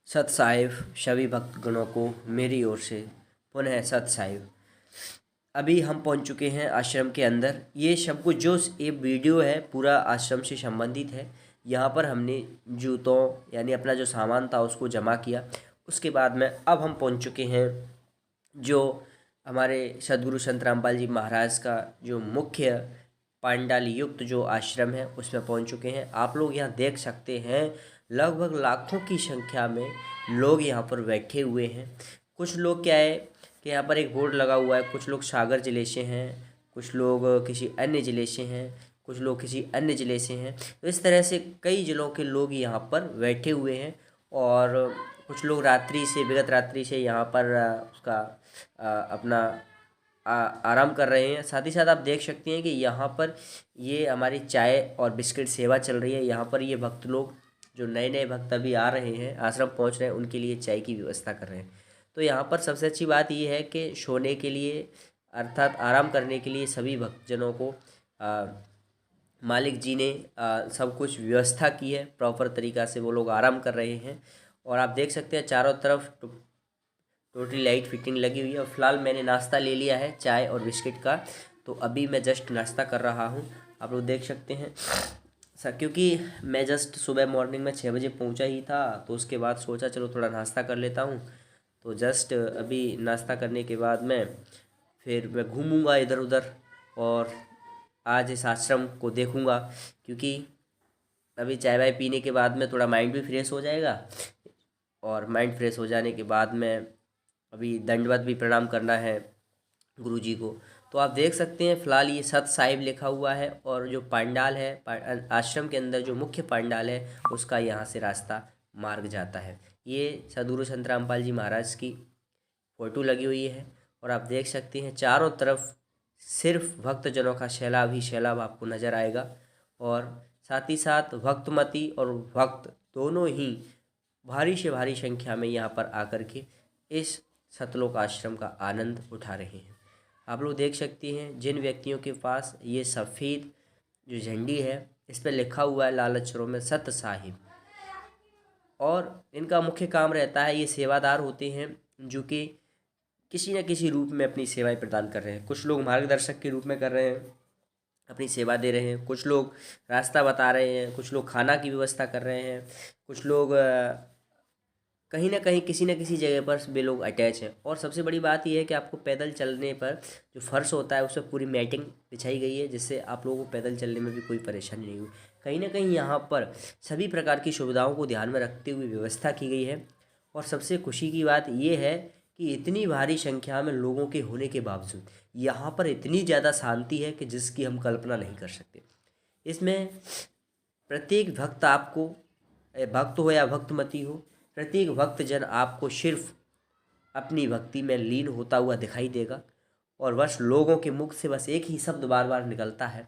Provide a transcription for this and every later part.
सत साहिब सभी भक्तगणों को मेरी ओर से पुनः सत साहिब। अभी हम पहुंच चुके हैं आश्रम के अंदर। ये सब कुछ जो ये वीडियो है पूरा आश्रम से संबंधित है। यहाँ पर हमने जूतों यानी अपना जो सामान था उसको जमा किया। उसके बाद में अब हम पहुंच चुके हैं जो हमारे सदगुरु संत रामपाल जी महाराज का जो मुख्य पांडाल युक्त जो आश्रम है उसमें पहुंच चुके हैं। आप लोग यहाँ देख सकते हैं लगभग लाखों की संख्या में लोग यहाँ पर बैठे हुए हैं। कुछ लोग क्या है कि यहाँ पर एक बोर्ड लगा हुआ है, कुछ लोग सागर ज़िले से हैं, कुछ लोग किसी अन्य ज़िले से हैं, कुछ लोग किसी अन्य ज़िले से हैं। तो इस तरह से कई ज़िलों के लोग यहाँ पर बैठे हुए हैं और कुछ लोग रात्रि से विगत रात्रि से यहाँ पर उसका अपना आराम कर रहे हैं। साथ ही साथ आप देख सकते हैं कि यहाँ पर ये हमारी चाय और बिस्किट सेवा चल रही है। यहाँ पर ये भक्त लोग जो नए नए भक्त अभी आ रहे हैं, आश्रम पहुँच रहे हैं, उनके लिए चाय की व्यवस्था कर रहे हैं। तो यहाँ पर सबसे अच्छी बात ये है कि सोने के लिए अर्थात आराम करने के लिए सभी भक्तजनों को मालिक जी ने सब कुछ व्यवस्था की है। प्रॉपर तरीक़ा से वो लोग आराम कर रहे हैं और आप देख सकते हैं चारों तरफ टोटली लाइट फिटिंग लगी हुई है। और फिलहाल मैंने नाश्ता ले लिया है चाय और बिस्किट का, तो अभी मैं जस्ट नाश्ता कर रहा हूँ। आप लोग देख सकते हैं सर, क्योंकि मैं जस्ट सुबह मॉर्निंग में 6 बजे पहुँचा ही था, तो उसके बाद सोचा चलो थोड़ा नाश्ता कर लेता हूँ। तो जस्ट अभी नाश्ता करने के बाद में फिर मैं घूमूंगा इधर उधर और आज इस आश्रम को देखूंगा, क्योंकि अभी चाय वाय पीने के बाद में थोड़ा माइंड भी फ्रेश हो जाएगा। और माइंड फ्रेश हो जाने के बाद में अभी दंडवत भी प्रणाम करना है गुरु जी को। तो आप देख सकते हैं फ़िलहाल ये सत साहिब लिखा हुआ है और जो पंडाल है आश्रम के अंदर जो मुख्य पंडाल है उसका यहाँ से रास्ता मार्ग जाता है। ये सदगुरु संत रामपाल जी महाराज की फ़ोटो लगी हुई है और आप देख सकते हैं चारों तरफ सिर्फ भक्तजनों का सैलाब ही सैलाब आपको नज़र आएगा। और साथ ही साथ भक्तमती और भक्त दोनों ही भारी से भारी संख्या में यहाँ पर आकर के इस सतलोक आश्रम का आनंद उठा रहे हैं। आप लोग देख सकते हैं जिन व्यक्तियों के पास ये सफ़ेद जो झंडी है इस पर लिखा हुआ है लाल अक्षरों में सत साहिब, और इनका मुख्य काम रहता है, ये सेवादार होते हैं जो कि किसी न किसी रूप में अपनी सेवाएं प्रदान कर रहे हैं। कुछ लोग मार्गदर्शक के रूप में कर रहे हैं, अपनी सेवा दे रहे हैं, कुछ लोग रास्ता बता रहे हैं, कुछ लोग खाना की व्यवस्था कर रहे हैं, कुछ लोग कहीं ना कहीं किसी न किसी जगह पर वे लोग अटैच हैं। और सबसे बड़ी बात यह है कि आपको पैदल चलने पर जो फर्श होता है उस पर पूरी मैटिंग बिछाई गई है, जिससे आप लोगों को पैदल चलने में भी कोई परेशानी नहीं हुई। कहीं ना कहीं यहाँ पर सभी प्रकार की सुविधाओं को ध्यान में रखते हुए व्यवस्था की गई है। और सबसे खुशी की बात यह है कि इतनी भारी संख्या में लोगों के होने के बावजूद यहाँ पर इतनी ज़्यादा शांति है कि जिसकी हम कल्पना नहीं कर सकते। इसमें प्रत्येक भक्त आपको, भक्त हो या भक्तमती हो, प्रत्येक भक्तजन आपको सिर्फ अपनी भक्ति में लीन होता हुआ दिखाई देगा। और बस लोगों के मुख से बस एक ही शब्द बार बार निकलता है,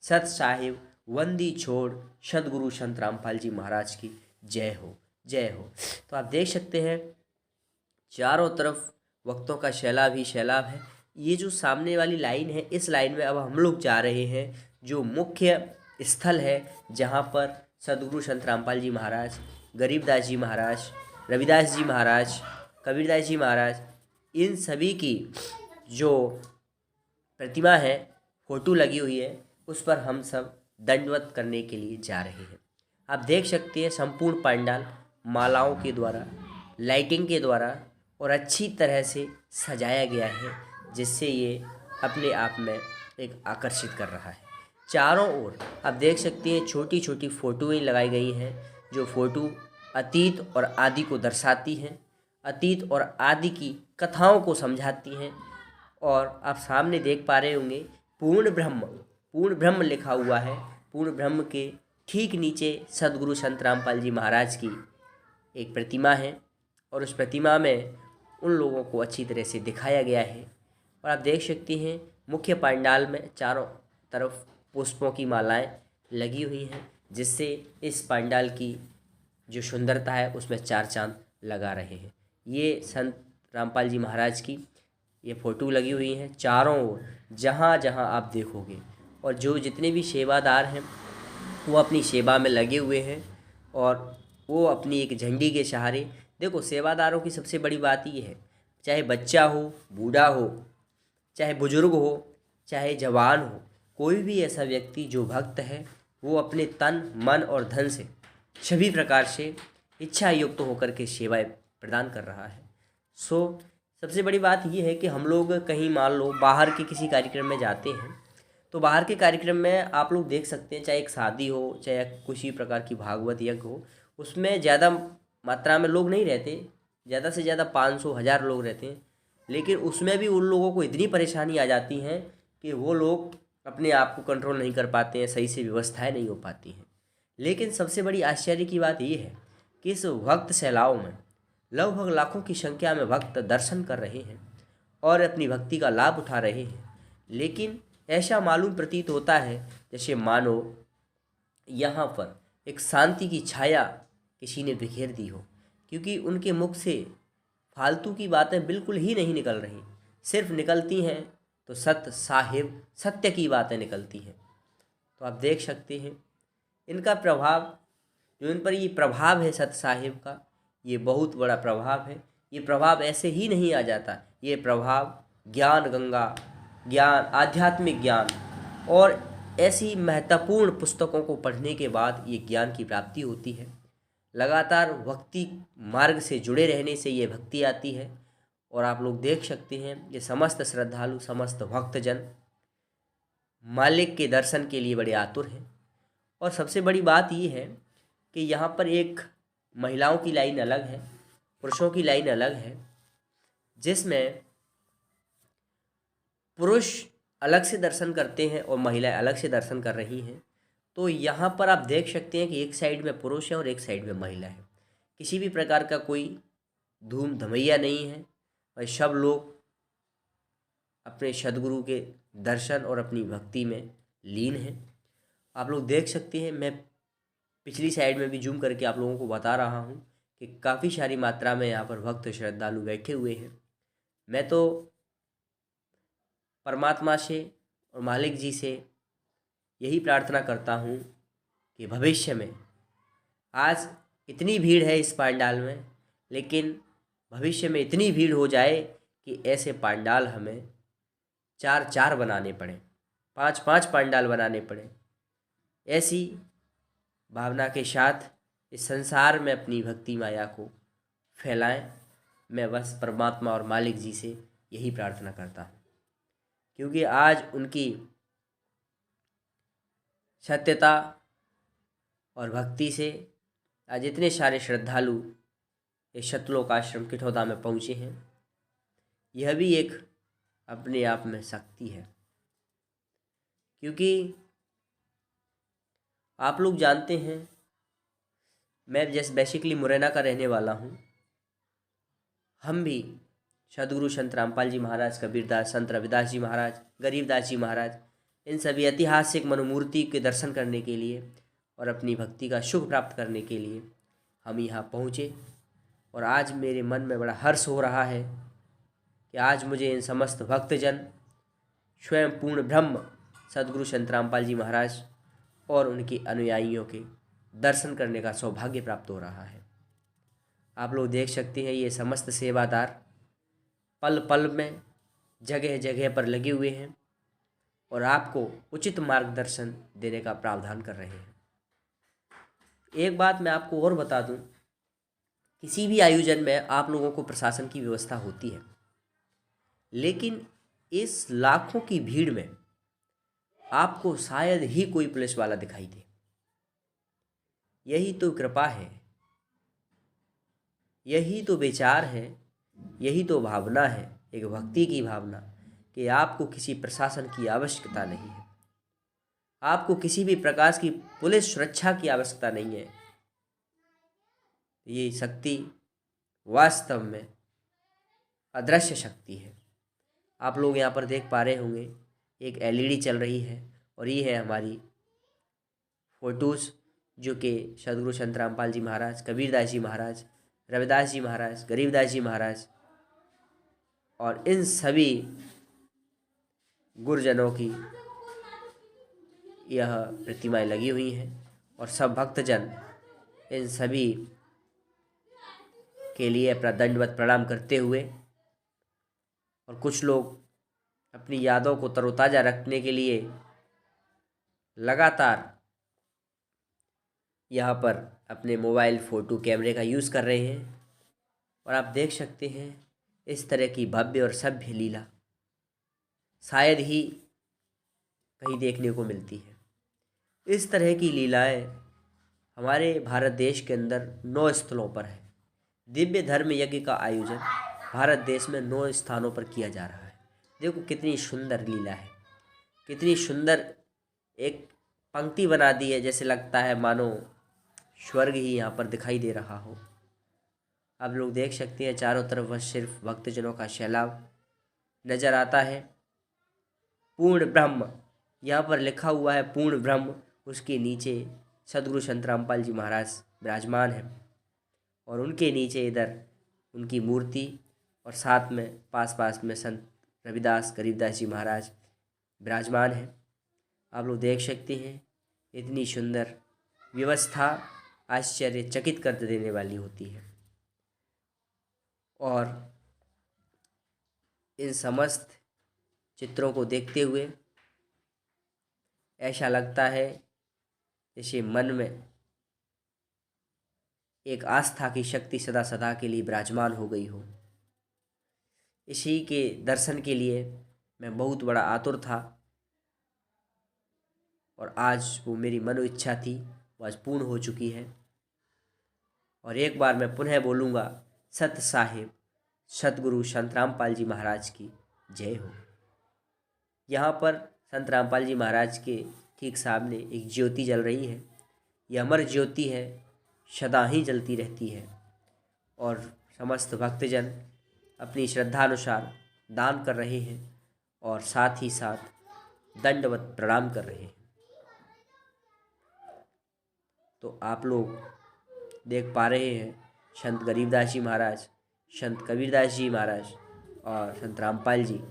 सत साहिब वंदी छोड़ सदगुरु संत रामपाल जी महाराज की जय हो, जय हो। तो आप देख सकते हैं चारों तरफ भक्तों का सैलाब ही सैलाब है। ये जो सामने वाली लाइन है, इस लाइन में अब हम लोग जा रहे हैं जो मुख्य स्थल है, जहाँ पर सदगुरु संत रामपाल जी महाराज, गरीबदास जी महाराज, रविदास जी महाराज, कबीरदास जी महाराज, इन सभी की जो प्रतिमा है, फोटो लगी हुई है, उस पर हम सब दंडवत करने के लिए जा रहे हैं। आप देख सकते हैं संपूर्ण पंडाल मालाओं के द्वारा, लाइटिंग के द्वारा और अच्छी तरह से सजाया गया है, जिससे ये अपने आप में एक आकर्षित कर रहा है। चारों ओर आप देख सकते हैं छोटी छोटी फ़ोटोएँ लगाई गई हैं, जो फ़ोटो अतीत और आदि को दर्शाती हैं, अतीत और आदि की कथाओं को समझाती हैं। और आप सामने देख पा रहे होंगे पूर्ण ब्रह्म लिखा हुआ है। पूर्ण ब्रह्म के ठीक नीचे सदगुरु संत रामपाल जी महाराज की एक प्रतिमा है और उस प्रतिमा में उन लोगों को अच्छी तरह से दिखाया गया है। और आप देख सकते हैं मुख्य पंडाल में चारों तरफ पुष्पों की मालाएं लगी हुई हैं, जिससे इस पंडाल की जो सुंदरता है उसमें चार चांद लगा रहे हैं। ये संत रामपाल जी महाराज की ये फ़ोटो लगी हुई हैं चारों ओर, जहाँ जहाँ आप देखोगे। और जो जितने भी सेवादार हैं वो अपनी सेवा में लगे हुए हैं और वो अपनी एक झंडी के सहारे देखो, सेवादारों की सबसे बड़ी बात ये है, चाहे बच्चा हो, बूढ़ा हो, चाहे बुजुर्ग हो, चाहे जवान हो, कोई भी ऐसा व्यक्ति जो भक्त है वो अपने तन मन और धन से सभी प्रकार से इच्छा युक्त होकर के सेवाएं प्रदान कर रहा है। सो सबसे बड़ी बात ये है कि हम लोग कहीं मान लो बाहर के किसी कार्यक्रम में जाते हैं, तो बाहर के कार्यक्रम में आप लोग देख सकते हैं, चाहे एक शादी हो, चाहे किसी प्रकार की भागवत यज्ञ हो, उसमें ज़्यादा मात्रा में लोग नहीं रहते, ज़्यादा से ज़्यादा 500 1000 लोग रहते हैं। लेकिन उसमें भी उन लोगों को इतनी परेशानी आ जाती हैं कि वो लोग अपने आप को कंट्रोल नहीं कर पाते हैं, सही से व्यवस्थाएं नहीं हो पाती हैं। लेकिन सबसे बड़ी आश्चर्य की बात ये है कि इस भक्त सैलाव में लगभग लाखों की संख्या में भक्त दर्शन कर रहे हैं और अपनी भक्ति का लाभ उठा रहे हैं। लेकिन ऐसा मालूम प्रतीत होता है जैसे मानो यहाँ पर एक शांति की छाया किसी ने बिखेर दी हो, क्योंकि उनके मुख से फालतू की बातें बिल्कुल ही नहीं निकल रही। सिर्फ निकलती हैं तो सत्य साहिब सत्य की बातें निकलती हैं। तो आप देख सकते हैं इनका प्रभाव, जो इन पर ये प्रभाव है सत्य साहिब का, ये बहुत बड़ा प्रभाव है। ये प्रभाव ऐसे ही नहीं आ जाता, ये प्रभाव ज्ञान गंगा, ज्ञान, आध्यात्मिक ज्ञान और ऐसी महत्वपूर्ण पुस्तकों को पढ़ने के बाद ये ज्ञान की प्राप्ति होती है। लगातार भक्ति मार्ग से जुड़े रहने से ये भक्ति आती है। और आप लोग देख सकते हैं ये समस्त श्रद्धालु, समस्त भक्तजन मालिक के दर्शन के लिए बड़े आतुर हैं। और सबसे बड़ी बात ये है कि यहाँ पर एक महिलाओं की लाइन अलग है, पुरुषों की लाइन अलग है, जिसमें पुरुष अलग से दर्शन करते हैं और महिलाएं अलग से दर्शन कर रही हैं। तो यहाँ पर आप देख सकते हैं कि एक साइड में पुरुष है और एक साइड में महिला है। किसी भी प्रकार का कोई धूम धमैया नहीं है और सब लोग अपने सदगुरु के दर्शन और अपनी भक्ति में लीन हैं। आप लोग देख सकते हैं, मैं पिछली साइड में भी जूम करके आप लोगों को बता रहा हूँ कि काफ़ी सारी मात्रा में यहाँ पर भक्त श्रद्धालु बैठे हुए हैं। मैं तो परमात्मा से और मालिक जी से यही प्रार्थना करता हूँ कि भविष्य में, आज इतनी भीड़ है इस पंडाल में, लेकिन भविष्य में इतनी भीड़ हो जाए कि ऐसे पंडाल हमें 4 बनाने पड़े, 5 पंडाल बनाने पड़े। ऐसी भावना के साथ इस संसार में अपनी भक्ति माया को फैलाएं। मैं बस परमात्मा और मालिक जी से यही प्रार्थना करता हूँ, क्योंकि आज उनकी सत्यता और भक्ति से आज इतने सारे श्रद्धालु इस सतलोक आश्रम किठौदा में पहुँचे हैं। यह भी एक अपने आप में शक्ति है, क्योंकि आप लोग जानते हैं मैं जैसे बेसिकली मुरैना का रहने वाला हूँ। हम भी सदगुरु संत रामपाल जी महाराज, कबीरदास, संत रविदास जी महाराज, गरीबदास जी महाराज, इन सभी ऐतिहासिक मनोमूर्ति के दर्शन करने के लिए और अपनी भक्ति का सुख प्राप्त करने के लिए हम यहाँ पहुँचे। और आज मेरे मन में बड़ा हर्ष हो रहा है कि आज मुझे इन समस्त भक्तजन, स्वयं पूर्ण ब्रह्म सदगुरु संत रामपाल जी महाराज और उनके अनुयायियों के दर्शन करने का सौभाग्य प्राप्त हो रहा है। आप लोग देख सकते हैं ये समस्त सेवादार पल पल में जगह जगह पर लगे हुए हैं और आपको उचित मार्गदर्शन देने का प्रावधान कर रहे हैं। एक बात मैं आपको और बता दूं, किसी भी आयोजन में आप लोगों को प्रशासन की व्यवस्था होती है, लेकिन इस लाखों की भीड़ में आपको शायद ही कोई पुलिस वाला दिखाई दे। यही तो कृपा है, यही तो विचार है, यही तो भावना है, एक भक्ति की भावना कि आपको किसी प्रशासन की आवश्यकता नहीं है, आपको किसी भी प्रकार की पुलिस सुरक्षा की आवश्यकता नहीं है। ये शक्ति वास्तव में अदृश्य शक्ति है। आप लोग यहाँ पर देख पा रहे होंगे एक एलईडी चल रही है और ये है हमारी फोटोज़, जो कि सदगुरु संत रामपाल जी महाराज, कबीरदास जी महाराज, रविदास जी महाराज, गरीबदास जी महाराज और इन सभी गुरुजनों की यह प्रतिमाएं लगी हुई हैं। और सब भक्तजन इन सभी के लिए अपना दंडवत प्रणाम करते हुए, और कुछ लोग अपनी यादों को तरोताज़ा रखने के लिए लगातार यहाँ पर अपने मोबाइल फ़ोटो कैमरे का यूज़ कर रहे हैं। और आप देख सकते हैं इस तरह की भव्य और सभ्य लीला शायद ही कहीं देखने को मिलती है। इस तरह की लीलाएं हमारे भारत देश के अंदर 9 स्थलों पर है। दिव्य धर्म यज्ञ का आयोजन भारत देश में 9 स्थानों पर किया जा रहा है। देखो कितनी सुंदर लीला है, कितनी सुंदर एक पंक्ति बना दी है, जैसे लगता है मानो स्वर्ग ही यहाँ पर दिखाई दे रहा हो। आप लोग देख सकते हैं चारों तरफ बस सिर्फ भक्तजनों का सैलाब नजर आता है। पूर्ण ब्रह्म यहाँ पर लिखा हुआ है, पूर्ण ब्रह्म, उसके नीचे सदगुरु संत रामपाल जी महाराज विराजमान हैं और उनके नीचे इधर उनकी मूर्ति, और साथ में पास में संत रविदास गरीबदास जी महाराज विराजमान हैं। आप लोग देख सकते हैं इतनी सुंदर व्यवस्था आश्चर्यचकित कर देने वाली होती है। और इन समस्त चित्रों को देखते हुए ऐसा लगता है जैसे मन में एक आस्था की शक्ति सदा सदा के लिए विराजमान हो गई हो। इसी के दर्शन के लिए मैं बहुत बड़ा आतुर था और आज वो मेरी मनो इच्छा थी वो आज पूर्ण हो चुकी है। और एक बार मैं पुनः बोलूँगा, सत साहिब सतगुरु संत रामपाल जी महाराज की जय हो। यहाँ पर संत रामपाल जी महाराज के ठीक सामने एक ज्योति जल रही है। यह अमर ज्योति है, सदा ही जलती रहती है और समस्त भक्तजन अपनी श्रद्धानुसार दान कर रहे हैं और साथ ही साथ दंडवत प्रणाम कर रहे हैं। तो आप लोग देख पा रहे हैं संत गरीबदास जी महाराज, संत कबीरदास जी महाराज और संत रामपाल जी,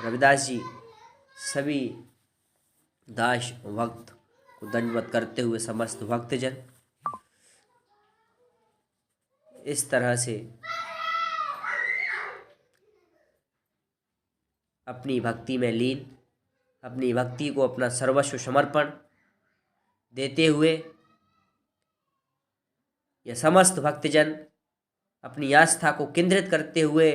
रविदास जी, सभी दास भक्त को दंडवत करते हुए समस्त भक्तजन इस तरह से अपनी भक्ति में लीन, अपनी भक्ति को अपना सर्वस्व समर्पण देते हुए यह समस्त भक्तजन अपनी आस्था को केंद्रित करते हुए